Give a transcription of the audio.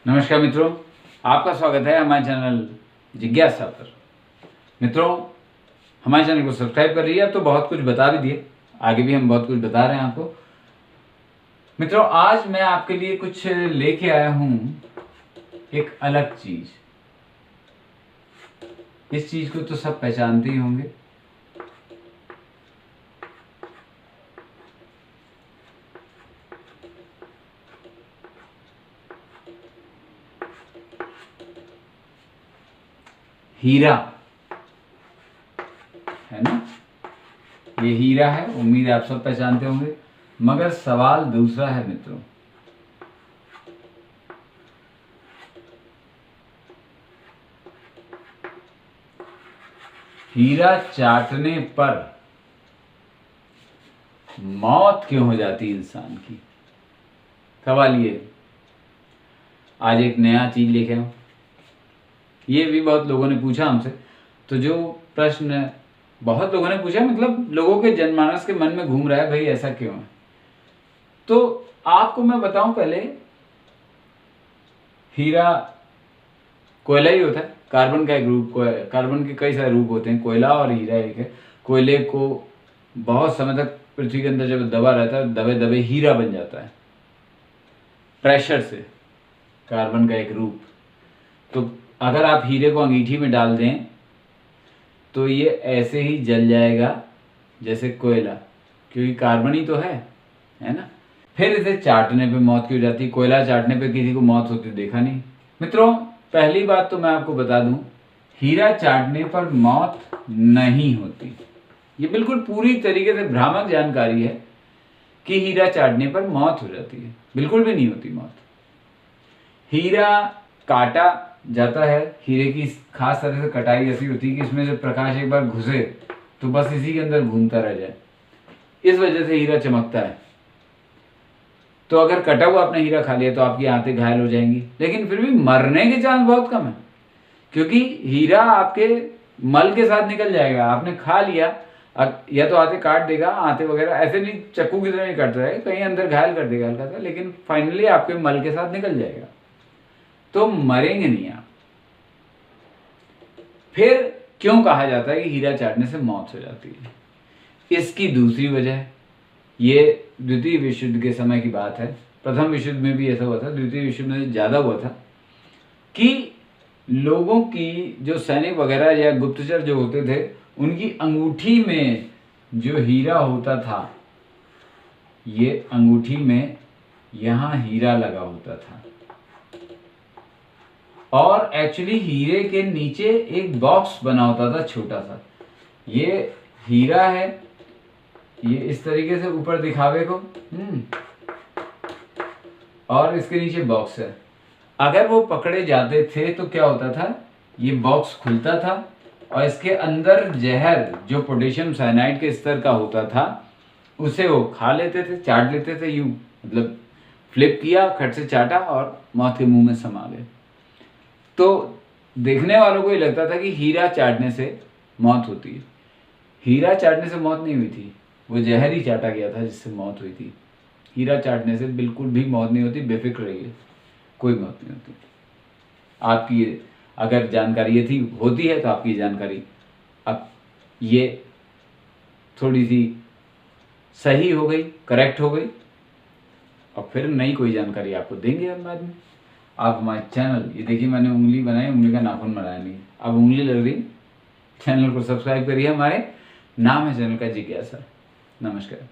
नमस्कार मित्रों, आपका स्वागत है हमारे चैनल जिज्ञासा पर। मित्रों, हमारे चैनल को सब्सक्राइब कर लीजिए। अब तो बहुत कुछ बता भी दिए, आगे भी हम बहुत कुछ बता रहे हैं आपको। मित्रों, आज मैं आपके लिए कुछ लेके आया हूँ, एक अलग चीज। इस चीज को तो सब पहचानते ही होंगे। हीरा है ना, ये हीरा है। उम्मीद है आप सब पहचानते होंगे, मगर सवाल दूसरा है मित्रों। हीरा चाटने पर मौत क्यों हो जाती है इंसान की? सवाल ये। आज एक नया चीज लेके आऊं। ये भी बहुत लोगों ने पूछा हमसे। तो जो प्रश्न बहुत लोगों ने पूछा, मतलब लोगों के जनमानस के मन में घूम रहा है, भाई ऐसा क्यों है। तो आपको मैं बताऊं पहले, हीरा कोयला ही होता है, कार्बन का एक रूप। कार्बन के कई सारे रूप होते हैं, कोयला और हीरा एक है। कोयले को बहुत समय तक पृथ्वी के अंदर जब दबा रहता है, दबे दबे हीरा बन जाता है प्रेशर से, कार्बन का एक रूप। तो अगर आप हीरे को अंगीठी में डाल दें तो ये ऐसे ही जल जाएगा जैसे कोयला, क्योंकि कार्बन ही तो है ना। फिर इसे चाटने पे मौत क्यों जाती? कोयला चाटने पे किसी को मौत होती देखा नहीं। मित्रों, पहली बात तो मैं आपको बता दूं, हीरा चाटने पर मौत नहीं होती। ये बिल्कुल पूरी तरीके से भ्रामक जानकारी है कि हीरा चाटने पर मौत हो जाती है। बिल्कुल भी नहीं होती मौत। हीरा काटा जाता है, हीरे की खास तरह से कटाई ऐसी होती है कि इसमें जब प्रकाश एक बार घुसे तो बस इसी के अंदर घूमता रह जाए। इस वजह से हीरा चमकता है। तो अगर कटा हुआ आपने हीरा खा लिया तो आपकी आंतें घायल हो जाएंगी, लेकिन फिर भी मरने के चांस बहुत कम है, क्योंकि हीरा आपके मल के साथ निकल जाएगा। आपने खा लिया, या तो आंतें काट देगा, आंतें वगैरह ऐसे नहीं, चक्कू की तरह नहीं काटता है, कहीं अंदर घायल कर देगा हल्का सा, लेकिन फाइनली आपके मल के साथ निकल जाएगा, तो मरेंगे नहीं आप। फिर क्यों कहा जाता है कि हीरा चाटने से मौत हो जाती है? इसकी दूसरी वजह, ये द्वितीय विश्व युद्ध के समय की बात है। प्रथम विश्व युद्ध में भी ऐसा हुआ था, द्वितीय विश्व युद्ध में ज़्यादा हुआ था कि लोगों की जो सैनिक वगैरह या गुप्तचर जो होते थे, उनकी अंगूठी में जो हीरा होता था, ये अंगूठी में यहाँ हीरा लगा होता था, और एक्चुअली हीरे के नीचे एक बॉक्स बना होता था छोटा सा। ये हीरा है, ये इस तरीके से ऊपर दिखावे को, और इसके नीचे बॉक्स है। अगर वो पकड़े जाते थे तो क्या होता था, ये बॉक्स खुलता था और इसके अंदर जहर जो पोटेशियम साइनाइड के स्तर का होता था, उसे वो खा लेते थे, चाट लेते थे। यूं मतलब फ्लिप किया, खट से चाटा और मौत के मुंह में समा गए। तो देखने वालों को ये लगता था कि हीरा चाटने से मौत होती है। हीरा चाटने से मौत नहीं हुई थी, वो जहर ही चाटा गया था जिससे मौत हुई थी। हीरा चाटने से बिल्कुल भी मौत नहीं होती, बेफिक्र रहिए, कोई मौत नहीं होती। आपकी अगर जानकारी ये थी होती है तो आपकी जानकारी अब ये थोड़ी सी सही हो गई, करेक्ट हो गई, और फिर नई कोई जानकारी आपको देंगे हम बाद में। आप हमारे चैनल, ये देखिए मैंने उंगली बनाई, उंगली का नाखून बनाया नहीं, अब उंगली लग रही। चैनल को सब्सक्राइब करिए, हमारे नाम है चैनल का जिज्ञासा। नमस्कार।